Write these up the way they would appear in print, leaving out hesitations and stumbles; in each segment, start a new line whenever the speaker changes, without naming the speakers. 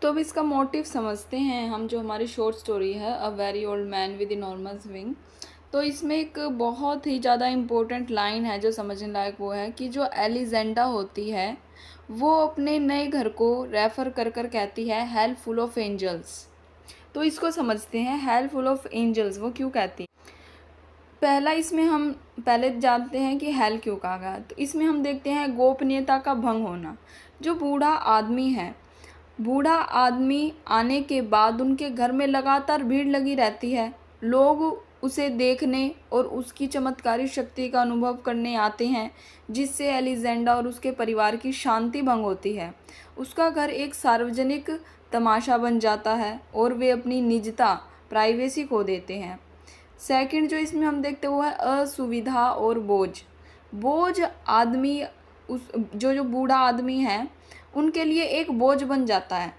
तो अब इसका मोटिव समझते हैं हम। जो हमारी शॉर्ट स्टोरी है a very old man with enormous wing, तो इसमें एक बहुत ही ज़्यादा इम्पोर्टेंट लाइन है जो समझने लायक। वो है कि जो एलिजेंडा होती है वो अपने नए घर को रेफ़र कर कर कहती है हेल फुल ऑफ एंजल्स। तो इसको समझते हैं, हेल फुल ऑफ एंजल्स वो क्यों कहती है। पहला इसमें हम पहले जानते हैं कि हेल क्यों कहा गया। तो इसमें हम देखते हैं गोपनीयता का भंग होना। जो बूढ़ा आदमी आने के बाद उनके घर में लगातार भीड़ लगी रहती है। लोग उसे देखने और उसकी चमत्कारी शक्ति का अनुभव करने आते हैं, जिससे एलिजेंडा और उसके परिवार की शांति भंग होती है। उसका घर एक सार्वजनिक तमाशा बन जाता है और वे अपनी निजता, प्राइवेसी खो देते हैं। सेकंड जो इसमें हम देखते वो है असुविधा और बोझ आदमी, उस जो बूढ़ा आदमी है उनके लिए एक बोझ बन जाता है।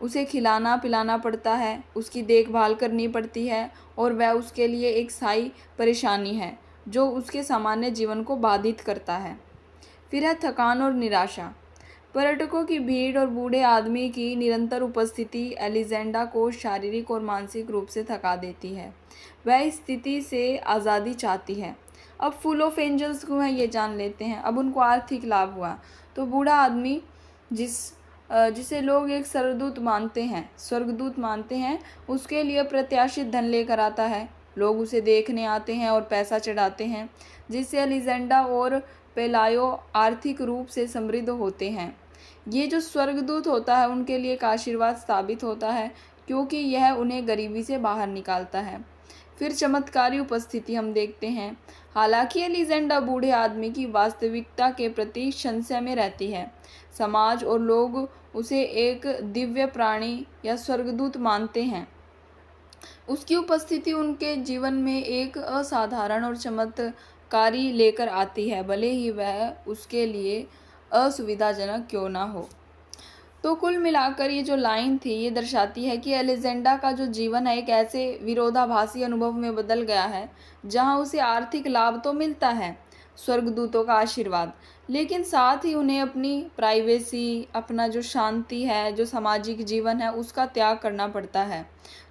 उसे खिलाना पिलाना पड़ता है, उसकी देखभाल करनी पड़ती है और वह उसके लिए एक स्थायी परेशानी है जो उसके सामान्य जीवन को बाधित करता है। फिर है थकान और निराशा। पर्यटकों की भीड़ और बूढ़े आदमी की निरंतर उपस्थिति एलिजेंडा को शारीरिक और मानसिक रूप से थका देती है। वह इस स्थिति से आज़ादी चाहती है। अब फुल ऑफ एंजल्स क्यों है ये जान लेते हैं। अब उनको आर्थिक लाभ हुआ तो बूढ़ा आदमी जिसे लोग एक स्वर्गदूत मानते हैं, उसके लिए प्रत्याशित धन लेकर आता है। लोग उसे देखने आते हैं और पैसा चढ़ाते हैं, जिससे एलिजेंडा और पेलायो आर्थिक रूप से समृद्ध होते हैं। ये जो स्वर्गदूत होता है उनके लिए एक आशीर्वाद साबित होता है, क्योंकि यह उन्हें गरीबी से बाहर निकालता है। फिर चमत्कारी उपस्थिति हम देखते हैं। हालांकि एलिजेंडा बूढ़े आदमी की वास्तविकता के प्रति संशय में रहती है। समाज और लोग उसे एक दिव्य प्राणी या स्वर्गदूत मानते हैं। उसकी उपस्थिति उनके जीवन में एक असाधारण और चमत्कारी लेकर आती है, भले ही वह उसके लिए असुविधाजनक क्यों ना हो। तो कुल मिलाकर ये जो लाइन थी ये दर्शाती है कि एलिजेंडा का जो जीवन है एक ऐसे विरोधाभासी अनुभव में बदल गया है, जहां उसे आर्थिक लाभ तो मिलता है, स्वर्गदूतों का आशीर्वाद, लेकिन साथ ही उन्हें अपनी प्राइवेसी, अपना जो शांति है, जो सामाजिक जीवन है, उसका त्याग करना पड़ता है,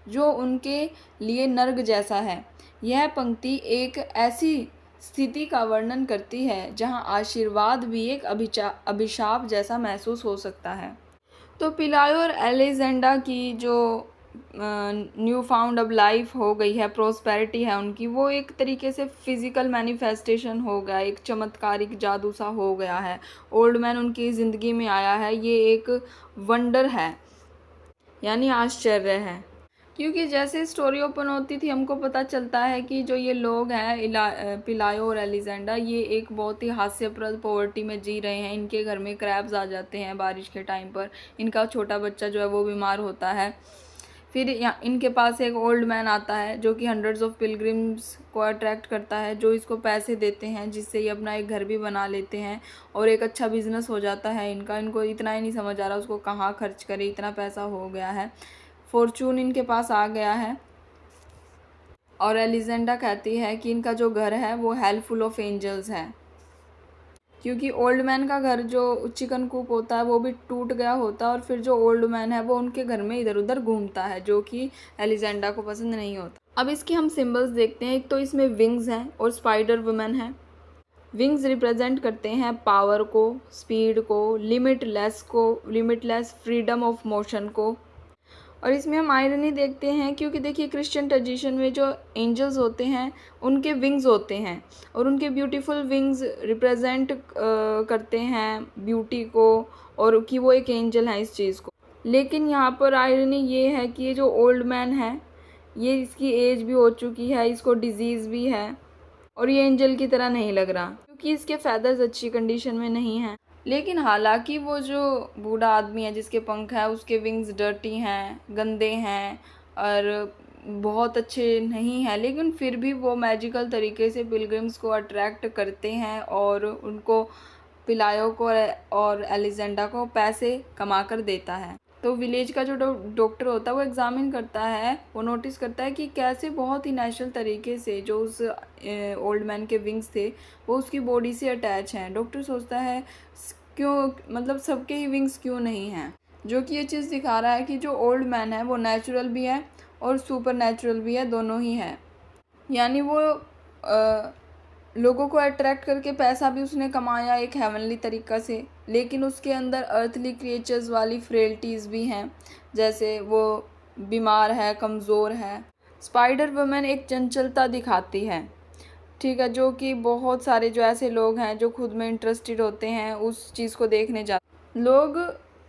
जो उनके लिए नर्क जैसा है। यह पंक्ति एक ऐसी स्थिति का वर्णन करती है जहां आशीर्वाद भी एक अभिशाप जैसा महसूस हो सकता है। तो पिलायो और एलिजेंडा की जो न्यू फाउंड अब लाइफ हो गई है, प्रोस्पेरिटी है उनकी, वो एक तरीके से फिजिकल मैनिफेस्टेशन हो गया, एक चमत्कारिक जादू सा हो गया है। ओल्ड मैन उनकी ज़िंदगी में आया है, ये एक वंडर है, यानी आश्चर्य है। क्योंकि जैसे स्टोरी ओपन होती थी हमको पता चलता है कि जो ये लोग हैं पिलायो और एलिजेंडा, ये एक बहुत ही हास्यप्रद पॉवर्टी में जी रहे हैं। इनके घर में क्रैब्स आ जाते हैं बारिश के टाइम पर, इनका छोटा बच्चा जो है वो बीमार होता है। फिर इनके पास एक ओल्ड मैन आता है जो कि हंड्रेड्स ऑफ पिलग्रिम्स को अट्रैक्ट करता है, जो इसको पैसे देते हैं जिससे ये अपना एक घर भी बना लेते हैं और एक अच्छा बिजनेस हो जाता है इनका। इनको इतना ही नहीं समझ आ रहा उसको कहाँ खर्च करे, इतना पैसा हो गया है, फॉर्चून इनके पास आ गया है। और एलिजेंडा कहती है कि इनका जो घर है वो हेल फुल ऑफ एंजल्स है, क्योंकि ओल्ड मैन का घर जो चिकन कूप होता है वो भी टूट गया होता है और फिर जो ओल्ड मैन है वो उनके घर में इधर उधर घूमता है, जो कि एलिजेंडा को पसंद नहीं होता। अब इसकी हम सिंबल्स देखते हैं। एक तो इसमें विंग्स हैं और स्पाइडर वुमेन है। विंग्स रिप्रेजेंट करते हैं पावर को, स्पीड को, लिमिटलेस फ्रीडम ऑफ मोशन को। और इसमें हम आयरनी देखते हैं, क्योंकि देखिए क्रिश्चियन ट्रेडिशन में जो एंजल्स होते हैं उनके विंग्स होते हैं और उनके ब्यूटीफुल विंग्स रिप्रेजेंट करते हैं ब्यूटी को, और कि वो एक एंजल है इस चीज़ को। लेकिन यहाँ पर आयरनी ये है कि ये जो ओल्ड मैन है, ये इसकी एज भी हो चुकी है, इसको डिजीज़ भी है और ये एंजल की तरह नहीं लग रहा, क्योंकि इसके फैदर्स अच्छी कंडीशन में नहीं हैं। लेकिन हालांकि वो जो बूढ़ा आदमी है जिसके पंख है उसके विंग्स डर्टी हैं, गंदे हैं और बहुत अच्छे नहीं हैं, लेकिन फिर भी वो मैजिकल तरीके से पिलग्रिम्स को अट्रैक्ट करते हैं और उनको पिलायो को और एलिजेंडा को पैसे कमा कर देता है। तो विलेज का जो डॉक्टर होता है वो एग्जामिन करता है, वो नोटिस करता है कि कैसे बहुत ही नेचुरल तरीके से जो उस ओल्ड मैन के विंग्स थे वो उसकी बॉडी से अटैच हैं। डॉक्टर सोचता है क्यों, मतलब सबके ही विंग्स क्यों नहीं हैं, जो कि ये चीज़ दिखा रहा है कि जो ओल्ड मैन है वो नेचुरल भी है और सुपर नेचुरल भी है, दोनों ही है। यानी वो लोगों को अट्रैक्ट करके पैसा भी उसने कमाया एक हेवनली तरीक़ा से, लेकिन उसके अंदर अर्थली क्रिएचर्स वाली फ्रेल्टीज़ भी हैं, जैसे वो बीमार है, कमज़ोर है। स्पाइडर वुमन एक चंचलता दिखाती है, ठीक है, जो कि बहुत सारे जो ऐसे लोग हैं जो खुद में इंटरेस्टेड होते हैं उस चीज़ को देखने जाते लोग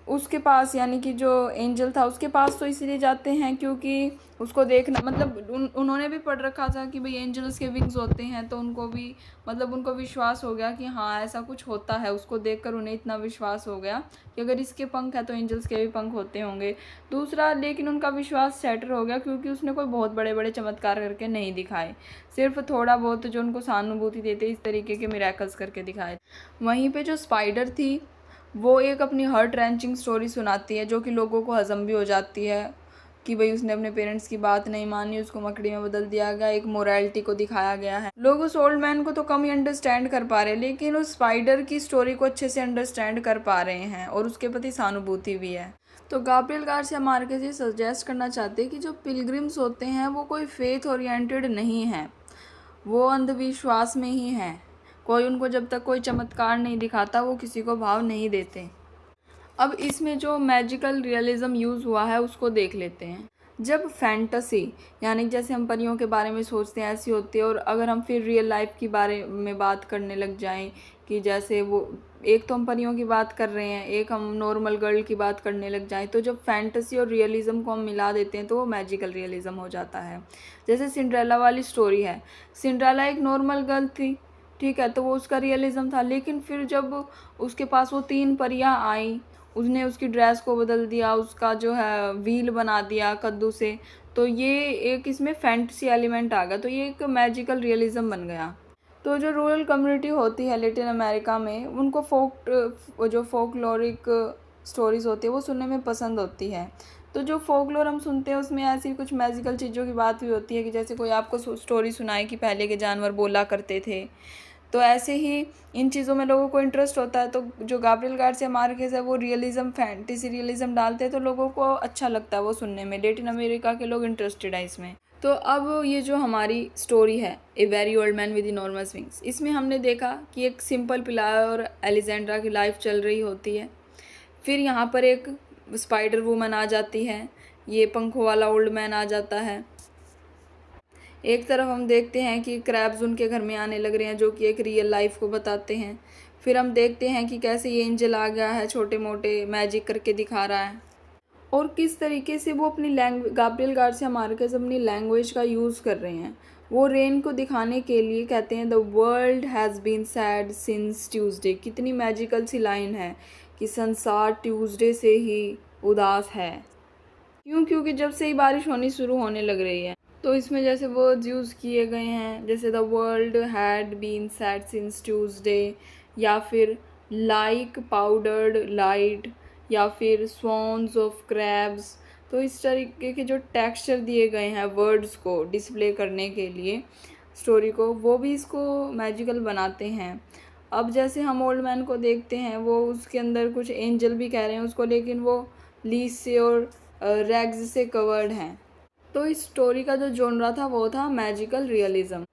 उसके पास, यानी कि जो एंजल था उसके पास तो इसलिए जाते हैं क्योंकि उसको देखना, मतलब उन्होंने भी पढ़ रखा था कि भाई एंजल्स के विंग्स होते हैं, तो उनको भी मतलब उनको विश्वास हो गया कि हाँ ऐसा कुछ होता है। उसको देखकर उन्हें इतना विश्वास हो गया कि अगर इसके पंख है तो एंजल्स के भी पंख होते होंगे। दूसरा, लेकिन उनका विश्वास सेटर हो गया क्योंकि उसने कोई बहुत बड़े बड़े चमत्कार करके नहीं दिखाए, सिर्फ थोड़ा बहुत जो उनको सहानुभूति देते इस तरीके के मिरेकल्स करके दिखाए। वहीं पे जो स्पाइडर थी वो एक अपनी हार्ट रेंचिंग स्टोरी सुनाती है, जो कि लोगों को हज़म भी हो जाती है कि भाई उसने अपने पेरेंट्स की बात नहीं मानी, उसको मकड़ी में बदल दिया गया, एक मोरालिटी को दिखाया गया है। लोग उस ओल्ड मैन को तो कम ही अंडरस्टैंड कर पा रहे हैं, लेकिन उस स्पाइडर की स्टोरी को अच्छे से अंडरस्टैंड कर पा रहे हैं और उसके प्रति सहानुभूति भी है। तो गाब्रिएल गार्सिया मार्केज ये सजेस्ट करना चाहते हैं कि जो पिलग्रिम्स होते हैं वो कोई फेथ ओरिएंटेड नहीं है, वो अंधविश्वास में ही हैं। कोई उनको जब तक कोई चमत्कार नहीं दिखाता वो किसी को भाव नहीं देते। अब इसमें जो मैजिकल रियलिज़म यूज़ हुआ है उसको देख लेते हैं। जब फैंटेसी, यानी जैसे हम परियों के बारे में सोचते हैं ऐसी होती है, और अगर हम फिर रियल लाइफ के बारे में बात करने लग जाएं कि जैसे वो एक तो हम परियों की बात कर रहे हैं, एक हम नॉर्मल गर्ल की बात करने लग जाएं, तो जब फैंटेसी और रियलिज़म को हम मिला देते हैं तो वो मैजिकल रियलिज़म हो जाता है। जैसे सिंड्रेला वाली स्टोरी है, सिंड्रेला एक नॉर्मल गर्ल थी, ठीक है, तो वो उसका रियलिज़म था, लेकिन फिर जब उसके पास वो 3 परियां आई, उसने उसकी ड्रेस को बदल दिया, उसका जो है व्हील बना दिया कद्दू से, तो ये एक इसमें फैंटेसी एलिमेंट आ गया, तो ये एक मैजिकल रियलिज़म बन गया। तो जो रूरल कम्युनिटी होती है लेटिन अमेरिका में, उनको जो फोकलोरिक स्टोरीज़ होती है वो सुनने में पसंद होती है। तो जो फोकलोर हम सुनते हैं उसमें ऐसी कुछ मैजिकल चीज़ों की बात भी होती है कि जैसे कोई आपको स्टोरी सुनाए कि पहले के जानवर बोला करते थे, तो ऐसे ही इन चीज़ों में लोगों को इंटरेस्ट होता है। तो जो गाब्रिएल गार्सिया मार्केज है वो रियलिज़म, फैंटेसी रियलिज़म डालते हैं, तो लोगों को अच्छा लगता है वो सुनने में, लेटिन अमेरिका के लोग इंटरेस्टेड है इसमें। तो अब ये जो हमारी स्टोरी है a very old man with enormous wings, इसमें हमने देखा कि एक सिंपल पिलायो और एलिजेंड्रा की लाइफ चल रही होती है, फिर यहाँ पर एक स्पाइडर वूमन आ जाती है, ये पंखों वाला ओल्ड मैन आ जाता है। एक तरफ हम देखते हैं कि क्रैब्स उनके घर में आने लग रहे हैं, जो कि एक रियल लाइफ को बताते हैं। फिर हम देखते हैं कि कैसे ये एंजल आ गया है, छोटे मोटे मैजिक करके दिखा रहा है, और किस तरीके से वो अपनी गाब्रिएल गार्सिया मार्केज अपनी लैंग्वेज का यूज़ कर रहे हैं। वो रेन को दिखाने के लिए कहते हैं the world has been sad since Tuesday. कितनी मैजिकल सी लाइन है कि संसार ट्यूसडे से ही उदास है। क्यों? क्योंकि जब से ही बारिश होनी शुरू होने लग रही है। तो इसमें जैसे वर्ड्स यूज़ किए गए हैं, जैसे the world had been sad since Tuesday, या फिर लाइक पाउडर्ड लाइट, या फिर स्वॉन्स ऑफ क्रैब्स। तो इस तरीके के जो टेक्सचर दिए गए हैं वर्ड्स को डिस्प्ले करने के लिए स्टोरी को, वो भी इसको मैजिकल बनाते हैं। अब जैसे हम ओल्ड मैन को देखते हैं, वो उसके अंदर कुछ एंजल भी कह रहे हैं उसको, लेकिन वो लीस से और रैग्स से कवर्ड हैं। तो इस स्टोरी का जो जॉनरा था वो था मैजिकल रियलिज़म।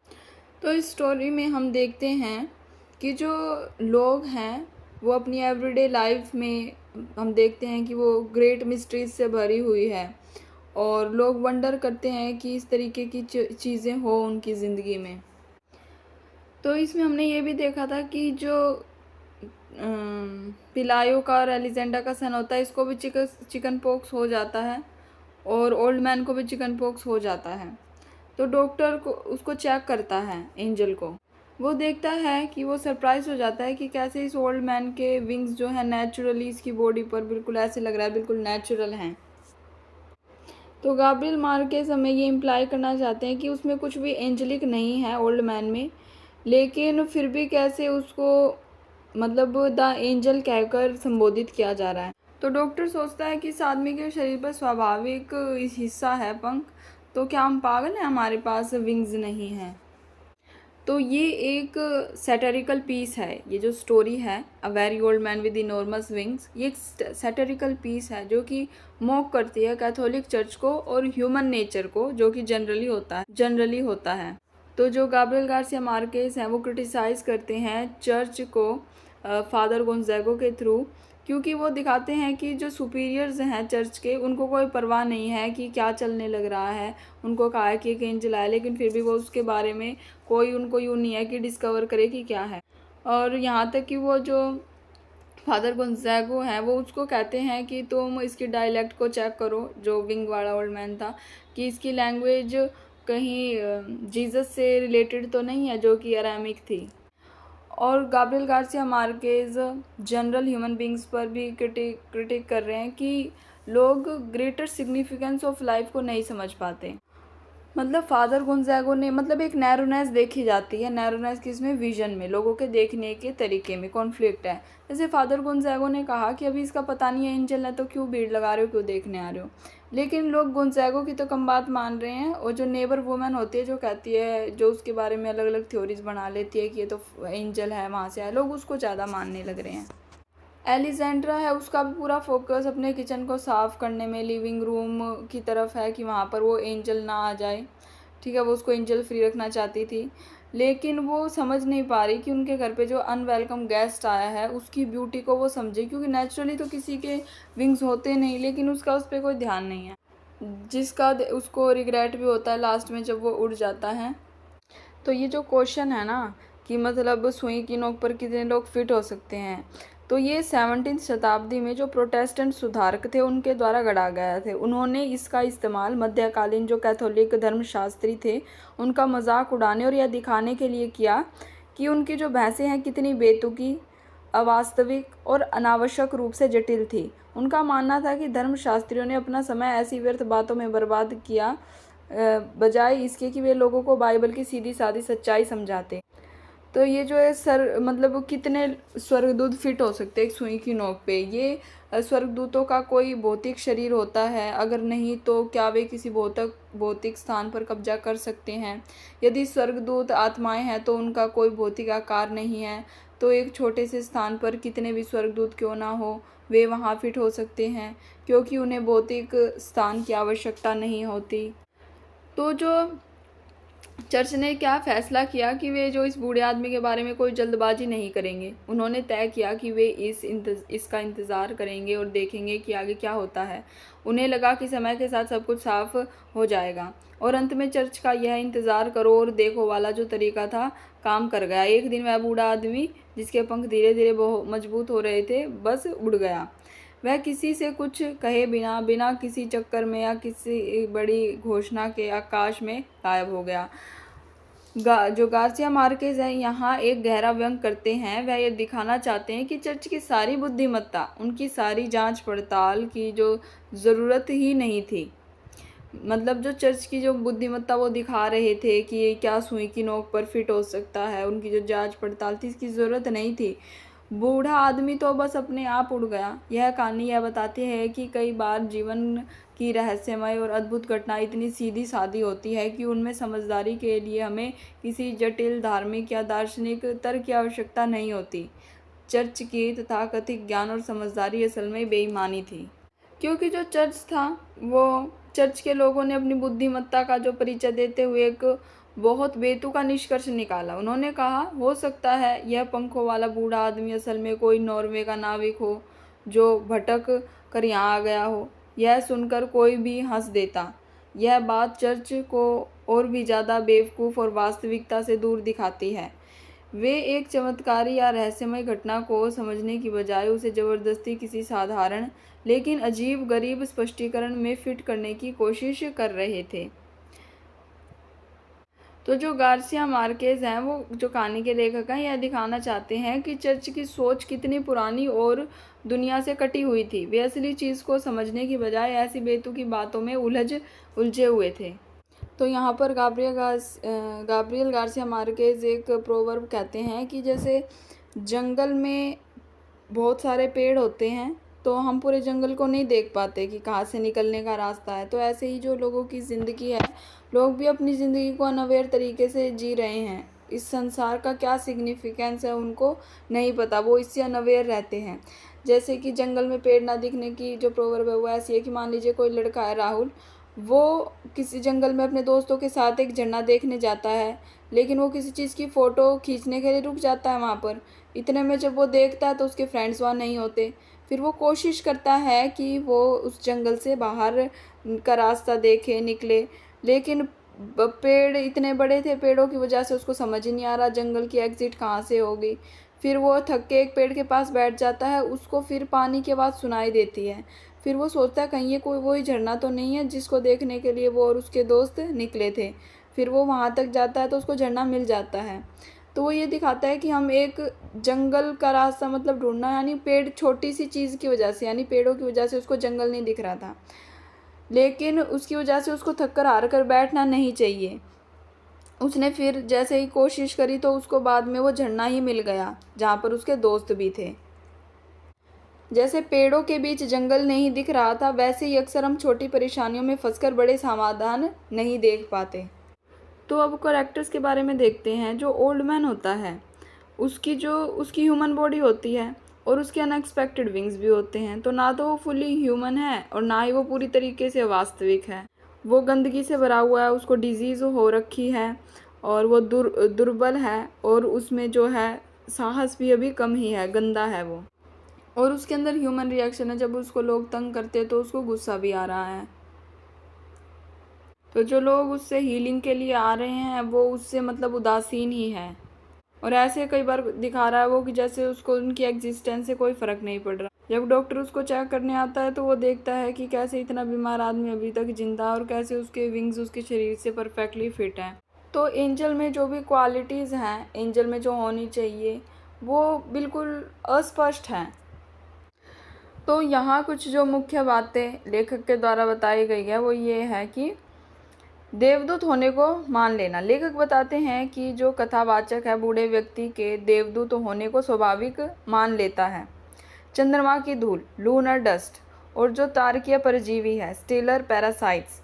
तो इस स्टोरी में हम देखते हैं कि जो लोग हैं वो अपनी एवरीडे लाइफ में हम देखते हैं कि वो ग्रेट मिस्ट्रीज से भरी हुई है, और लोग वंडर करते हैं कि इस तरीके की चीज़ें हो उनकी ज़िंदगी में। तो इसमें हमने ये भी देखा था कि जो पिलायो का और एलिजेंडा का सन होता है, इसको भी चिकन पॉक्स हो जाता है, और ओल्ड मैन को भी चिकन पॉक्स हो जाता है। तो डॉक्टर को उसको चेक करता है एंजल को, वो देखता है कि वो सरप्राइज हो जाता है कि कैसे इस ओल्ड मैन के विंग्स जो है नेचुरली इसकी बॉडी पर बिल्कुल ऐसे लग रहा है बिल्कुल नेचुरल हैं। तो गाब्रिएल मार्केज हमें ये इम्प्लाई करना चाहते हैं कि उसमें कुछ भी एंजलिक नहीं है ओल्ड मैन में, लेकिन फिर भी कैसे उसको मतलब द एंजल कहकर संबोधित किया जा रहा है। तो डॉक्टर सोचता है कि इस आदमी के शरीर पर स्वाभाविक हिस्सा है पंख, तो क्या हम पागल हैं, हमारे पास विंग्स नहीं हैं। तो ये एक सैटेरिकल पीस है, ये जो स्टोरी है a very old man with enormous wings, ये एक सैटेरिकल पीस है जो कि मॉक करती है कैथोलिक चर्च को और ह्यूमन नेचर को, जो कि जनरली होता है। तो जो गाब्रिएल गार्सिया मार्केस हैं वो क्रिटिसाइज़ करते हैं चर्च को फादर गोंजागो के थ्रू, क्योंकि वो दिखाते हैं कि जो सुपीरियर्स हैं चर्च के, उनको कोई परवाह नहीं है कि क्या चलने लग रहा है। उनको कहा है कि एक एंजल आया, लेकिन फिर भी वो उसके बारे में कोई उनको यूँ नहीं है कि डिस्कवर करे कि क्या है। और यहाँ तक कि वो जो फादर गोंजागो हैं वो उसको कहते हैं कि तुम इसकी डायलेक्ट को चेक करो, जो विंग वाला ओल्ड मैन था, कि इसकी लैंग्वेज कहीं जीसस से रिलेटेड तो नहीं है, जो कि अरामिक थी। और Gabriel Garcia Marquez general human beings पर भी क्रिटिक कर रहे हैं कि लोग ग्रेटर सिग्निफिकेंस ऑफ लाइफ को नहीं समझ पाते। मतलब फादर गोंजागो ने, मतलब एक नैरोनेस देखी जाती है, नैरोनेस किसमें, विजन में, लोगों के देखने के तरीके में कॉन्फ्लिक्ट है। जैसे फादर गोंजागो ने कहा कि अभी इसका पता नहीं है एंजल है, तो क्यों भीड़ लगा रहे हो, क्यों देखने आ रहे हो। लेकिन लोग गोंजागो की तो कम बात मान रहे हैं, और जो नेबर वुमेन होती है जो कहती है, जो उसके बारे में अलग अलग थ्योरीज बना लेती है कि ये तो एंजल है, वहाँ से आए, लोग उसको ज़्यादा मानने लग रहे हैं। एलिजेंड्रा है, उसका भी पूरा फोकस अपने किचन को साफ़ करने में, लिविंग रूम की तरफ है कि वहाँ पर वो एंजल ना आ जाए। ठीक है, वो उसको एंजल फ्री रखना चाहती थी, लेकिन वो समझ नहीं पा रही कि उनके घर पे जो अनवेलकम गेस्ट आया है उसकी ब्यूटी को वो समझे, क्योंकि नेचुरली तो किसी के विंग्स होते नहीं, लेकिन उसका उस पर कोई ध्यान नहीं है, जिसका उसको रिग्रेट भी होता है लास्ट में जब वो उड़ जाता है। तो ये जो क्वेश्चन है ना कि मतलब सुई की नोक पर कितने लोग फिट हो सकते हैं, तो ये 17वीं शताब्दी में जो प्रोटेस्टेंट सुधारक थे उनके द्वारा गढ़ा गया थे। उन्होंने इसका इस्तेमाल मध्यकालीन जो कैथोलिक धर्मशास्त्री थे उनका मजाक उड़ाने और यह दिखाने के लिए किया कि उनकी जो बहसें हैं कितनी बेतुकी, अवास्तविक और अनावश्यक रूप से जटिल थी। उनका मानना था कि धर्मशास्त्रियों ने अपना समय ऐसी व्यर्थ बातों में बर्बाद किया, बजाय इसके कि वे लोगों को बाइबल की सीधी सादी सच्चाई समझाते। तो ये जो है सर, मतलब कितने स्वर्गदूत फिट हो सकते हैं एक सुई की नोक पे। ये स्वर्गदूतों का कोई भौतिक शरीर होता है, अगर नहीं तो क्या वे किसी भौतिक स्थान पर कब्जा कर सकते हैं। यदि स्वर्गदूत आत्माएं हैं तो उनका कोई भौतिक आकार नहीं है, तो एक छोटे से स्थान पर कितने भी स्वर्गदूत क्यों ना हो, वे वहाँ फिट हो सकते हैं, क्योंकि उन्हें भौतिक स्थान की आवश्यकता नहीं होती। तो जो चर्च ने क्या फैसला किया कि वे जो इस बूढ़े आदमी के बारे में कोई जल्दबाजी नहीं करेंगे। उन्होंने तय किया कि वे इसका इंतज़ार करेंगे और देखेंगे कि आगे क्या होता है। उन्हें लगा कि समय के साथ सब कुछ साफ हो जाएगा, और अंत में चर्च का यह इंतज़ार करो और देखो वाला जो तरीका था काम कर गया। एक दिन वह बूढ़ा आदमी, जिसके पंख धीरे धीरे बहुत मजबूत हो रहे थे, बस उड़ गया। वह किसी से कुछ कहे बिना किसी चक्कर में या किसी बड़ी घोषणा के आकाश में गायब हो गया। जो गार्सिया मार्केज है यहाँ एक गहरा व्यंग करते हैं। वह ये दिखाना चाहते हैं कि चर्च की सारी बुद्धिमत्ता, उनकी सारी जांच पड़ताल की जो ज़रूरत ही नहीं थी। मतलब जो चर्च की जो बुद्धिमत्ता वो दिखा रहे थे कि ये क्या सुई की नोक पर फिट हो सकता है, उनकी जो जांच पड़ताल थी इसकी ज़रूरत नहीं थी। बूढ़ा आदमी तो बस अपने आप उड़ गया। यह कहानी यह बताती है कि कई बार जीवन की रहस्यमय और अद्भुत घटना इतनी सीधी सादी होती है कि उनमें समझदारी के लिए हमें किसी जटिल धार्मिक या दार्शनिक तर्क की आवश्यकता नहीं होती। चर्च की तथाकथित ज्ञान और समझदारी असल में बेईमानी थी, क्योंकि जो चर्च था वो चर्च के लोगों ने अपनी बुद्धिमत्ता का जो परिचय देते हुए एक बहुत बेतुका निष्कर्ष निकाला। उन्होंने कहा, हो सकता है यह पंखों वाला बूढ़ा आदमी असल में कोई नॉर्वे का नाविक हो जो भटक कर यहाँ आ गया हो। यह सुनकर कोई भी हंस देता। यह बात चर्च को और भी ज़्यादा बेवकूफ़ और वास्तविकता से दूर दिखाती है। वे एक चमत्कारी या रहस्यमय घटना को समझने की बजाय उसे ज़बरदस्ती किसी साधारण लेकिन अजीब गरीब स्पष्टीकरण में फिट करने की कोशिश कर रहे थे। तो जो गार्सिया मार्केज हैं वो जो कहानी के लेखक हैं, यह दिखाना चाहते हैं कि चर्च की सोच कितनी पुरानी और दुनिया से कटी हुई थी। वे असली चीज़ को समझने की बजाय ऐसी बेतुकी बातों में उलझे हुए थे। तो यहाँ पर गाब्रिएल गार्सिया मार्केज एक प्रोवर्ब कहते हैं कि जैसे जंगल में बहुत सारे पेड़ होते हैं तो हम पूरे जंगल को नहीं देख पाते कि कहाँ से निकलने का रास्ता है, तो ऐसे ही जो लोगों की ज़िंदगी है, लोग भी अपनी ज़िंदगी को अनअवेयर तरीके से जी रहे हैं। इस संसार का क्या सिग्निफिकेंस है उनको नहीं पता, वो इससे अनअवेयर रहते हैं। जैसे कि जंगल में पेड़ ना दिखने की जो प्रोवर्ब है वो ऐसी है कि मान लीजिए कोई लड़का है राहुल, वो किसी जंगल में अपने दोस्तों के साथ एक झरना देखने जाता है, लेकिन वो किसी चीज़ की फ़ोटो खींचने के लिए रुक जाता है वहाँ पर। इतने में जब वो देखता है तो उसके फ्रेंड्स वहाँ नहीं होते। फिर वो कोशिश करता है कि वो उस जंगल से बाहर का रास्ता देखे, निकले, लेकिन पेड़ इतने बड़े थे, पेड़ों की वजह से उसको समझ ही नहीं आ रहा जंगल की एग्ज़िट कहाँ से होगी। फिर वो थक के एक पेड़ के पास बैठ जाता है, उसको फिर पानी की आवाज़ सुनाई देती है। फिर वो सोचता है कहीं ये कोई वही झरना तो नहीं है जिसको देखने के लिए वो और उसके दोस्त निकले थे। फिर वो वहाँ तक जाता है तो उसको झरना मिल जाता है। तो वो ये दिखाता है कि हम एक जंगल का रास्ता मतलब ढूंढना, यानी पेड़ छोटी सी चीज़ की वजह से, यानी पेड़ों की वजह से उसको जंगल नहीं दिख रहा था, लेकिन उसकी वजह से उसको थक कर हार कर बैठना नहीं चाहिए। उसने फिर जैसे ही कोशिश करी तो उसको बाद में वो झरना ही मिल गया जहाँ पर उसके दोस्त भी थे। जैसे पेड़ों के बीच जंगल नहीं दिख रहा था, वैसे ही अक्सर हम छोटी परेशानियों में फंसकर बड़े समाधान नहीं देख पाते। तो अब कैरेक्टर्स के बारे में देखते हैं। जो ओल्ड मैन होता है उसकी ह्यूमन बॉडी होती है और उसके अनएक्सपेक्टेड विंग्स भी होते हैं। तो ना तो वो फुली ह्यूमन है और ना ही वो पूरी तरीके से वास्तविक है। वो गंदगी से भरा हुआ है, उसको डिजीज़ हो रखी है और वो दुर्बल है और उसमें जो है साहस भी अभी कम ही है, गंदा है वो। और उसके अंदर ह्यूमन रिएक्शन है, जब उसको लोग तंग करते हैं तो उसको गुस्सा भी आ रहा है। तो जो लोग उससे हीलिंग के लिए आ रहे हैं वो उससे मतलब उदासीन ही है, और ऐसे कई बार दिखा रहा है वो कि जैसे उसको उनकी एग्जिस्टेंस से कोई फ़र्क नहीं पड़ रहा। जब डॉक्टर उसको चेक करने आता है तो वो देखता है कि कैसे इतना बीमार आदमी अभी तक जिंदा और कैसे उसके विंग्स उसके शरीर से परफेक्टली फिट हैं। तो एंजल में जो भी क्वालिटीज़ हैं, एंजल में जो होनी चाहिए, वो बिल्कुल अस्पष्ट हैं। तो यहाँ कुछ जो मुख्य बातें लेखक के द्वारा बताई गई है वो ये है कि देवदूत होने को मान लेना। लेखक बताते हैं कि जो कथावाचक है बूढ़े व्यक्ति के देवदूत होने को स्वाभाविक मान लेता है। चंद्रमा की धूल, लूनर डस्ट, और जो तारकीय परजीवी है, स्टेलर पैरासाइट्स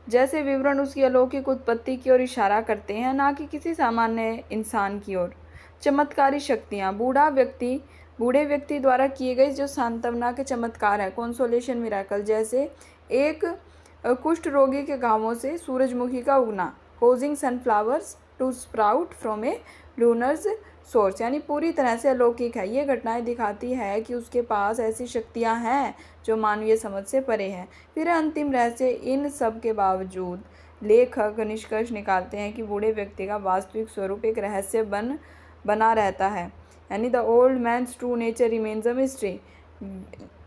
जैसे विवरण उसकी अलौकिक उत्पत्ति की ओर इशारा करते हैं, ना कि किसी सामान्य इंसान की ओर। चमत्कारी शक्तियाँ, बूढ़े व्यक्ति द्वारा किए गए जो सांत्वना के चमत्कार है, कंसोलेशन मिरेकल, जैसे एक कुष्ठ रोगी के घावों से सूरजमुखी का उगना, causing sunflowers to sprout from a lunar's source, यानी पूरी तरह से अलौकिक है। ये घटनाएं दिखाती है कि उसके पास ऐसी शक्तियां हैं जो मानवीय समझ से परे हैं। फिर अंतिम रहस्य, इन सब के बावजूद लेखक निष्कर्ष निकालते हैं कि बूढ़े व्यक्ति का वास्तविक स्वरूप एक रहस्य बना रहता है, यानी the old man's true nature remains a mystery.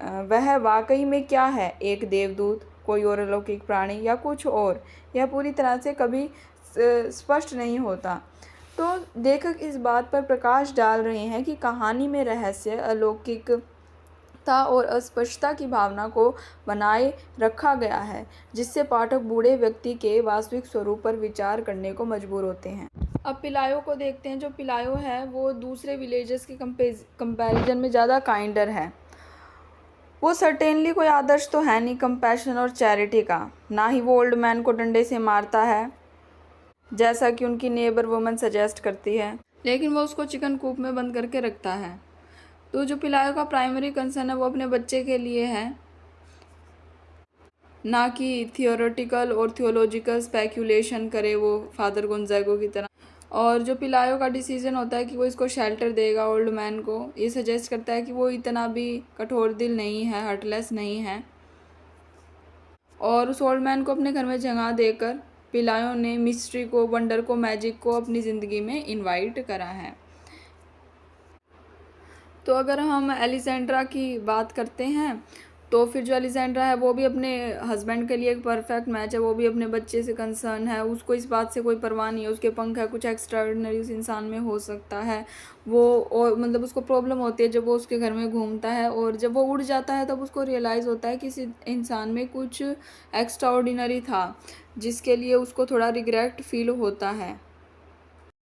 वह वाकई में क्या है, एक देवदूत, कोई और अलौकिक प्राणी या कुछ और, यह पूरी तरह से कभी स्पष्ट नहीं होता। तो लेखक इस बात पर प्रकाश डाल रहे हैं कि कहानी में रहस्य, अलौकिकता और अस्पष्टता की भावना को बनाए रखा गया है, जिससे पाठक बूढ़े व्यक्ति के वास्तविक स्वरूप पर विचार करने को मजबूर होते हैं। अब पिलायो को देखते हैं। जो पिलायो है वो दूसरे विलेजर्स के कंपैरिजन में ज़्यादा काइंडर है। वो सर्टेनली कोई आदर्श तो है नहीं कंपैशन और चैरिटी का, ना ही वो ओल्ड मैन को डंडे से मारता है जैसा कि उनकी नेबर वुमन सजेस्ट करती है, लेकिन वो उसको चिकन कूप में बंद करके रखता है। तो जो पिलायो का प्राइमरी कंसर्न है वो अपने बच्चे के लिए है, ना कि थियोरेटिकल और थियोलॉजिकल स्पेक्यूलेशन करे वो फादर गोंजागो की तरह। और जो पिलायो का डिसीजन होता है कि वो इसको शेल्टर देगा ओल्ड मैन को, ये सजेस्ट करता है कि वो इतना भी कठोर दिल नहीं है, हार्टलेस नहीं है। और उस ओल्ड मैन को अपने घर में जगह देकर पिलायो ने मिस्ट्री को, वंडर को, मैजिक को अपनी ज़िंदगी में इनवाइट करा है। तो अगर हम एलिसेंड्रा की बात करते हैं तो फिर जो एलिसेंड्रा है वो भी अपने हस्बैंड के लिए एक परफेक्ट मैच है। वो भी अपने बच्चे से कंसर्न है, उसको इस बात से कोई परवाह नहीं है। उसके पंख है, कुछ एक्स्ट्राऑर्डिनरी उस इंसान में हो सकता है वो, और मतलब उसको प्रॉब्लम होती है जब वो उसके घर में घूमता है, और जब वो उड़ जाता है तब उसको रियलाइज़ होता है कि इस इंसान में कुछ एक्स्ट्राऑर्डिनरी था जिसके लिए उसको थोड़ा रिग्रेट फील होता है।